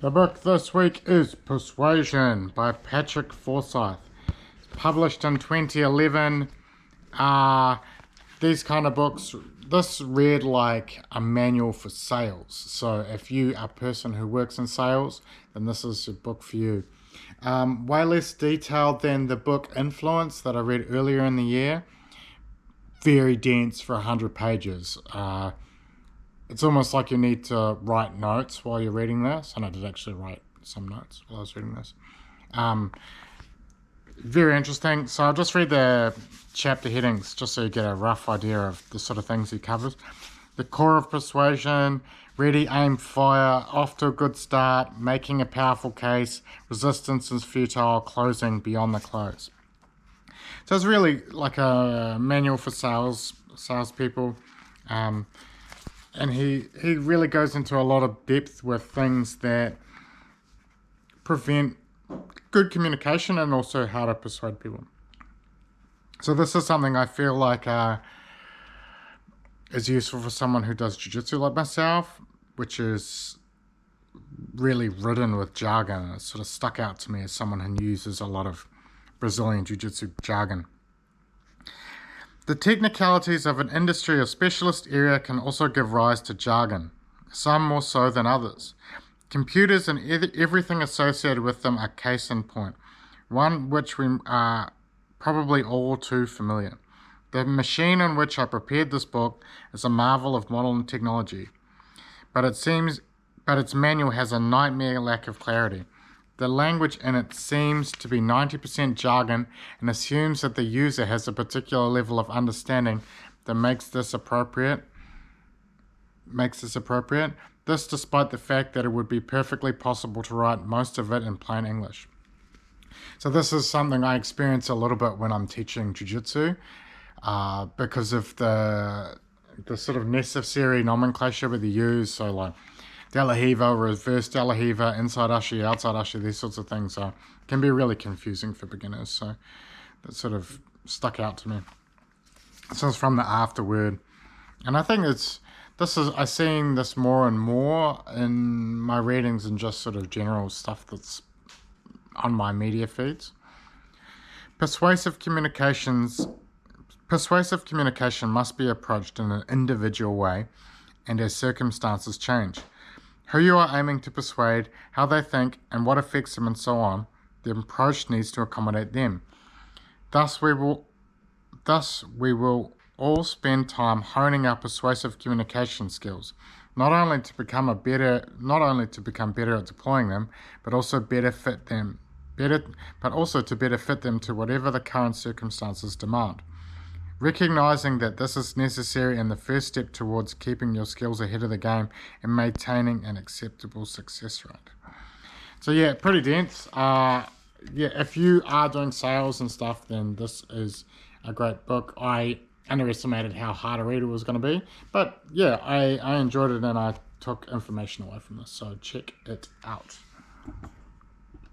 The book this week is Persuasion by Patrick Forsyth. Published in 2011. These kind of books, this read like a manual for sales. So if you are a person who works in sales, then this is a book for you. Way less detailed than the book Influence that I read earlier in the year. Very dense for 100 pages. It's almost like you need to write notes while you're reading this, and I did actually write some notes while I was reading this. Very interesting. So I'll just read the chapter headings just so you get a rough idea of the sort of things he covers. The core of persuasion: ready, aim, fire, off to a good start, making a powerful case, resistance is futile, closing beyond the close. So it's really like a manual for salespeople. And he really goes into a lot of depth with things that prevent good communication and also how to persuade people. So this is something I feel like is useful for someone who does jiu-jitsu like myself, which is really ridden with jargon. It sort of stuck out to me as someone who uses a lot of Brazilian jiu-jitsu jargon. The technicalities of an industry or specialist area can also give rise to jargon, some more so than others. Computers and everything associated with them are case in point, one which we are probably all too familiar. The machine on which I prepared this book is a marvel of modern technology, but its manual has a nightmare lack of clarity. The language in it seems to be 90% jargon and assumes that the user has a particular level of understanding that makes this appropriate. This despite the fact that it would be perfectly possible to write most of it in plain English. So this is something I experience a little bit when I'm teaching jiu-jitsu because of the sort of necessary nomenclature that they use. So like De La Riva, reverse De La Riva, inside Ashi, outside Ashi, these sorts of things can be really confusing for beginners. So that sort of stuck out to me. So it's from the afterword. And I think I'm seeing this more and more in my readings and just sort of general stuff that's on my media feeds. Persuasive communication must be approached in an individual way and as circumstances change. Who you are aiming to persuade, how they think, and what affects them, and so on, the approach needs to accommodate them. Thus, we will all spend time honing our persuasive communication skills, not only to become better at deploying them, but also to better fit them to whatever the current circumstances demand. Recognizing that this is necessary and the first step towards keeping your skills ahead of the game and maintaining an acceptable success rate. So yeah, pretty dense. If you are doing sales and stuff, then this is a great book. I underestimated how hard a read it was going to be, but yeah, I enjoyed it and I took information away from this. So check it out.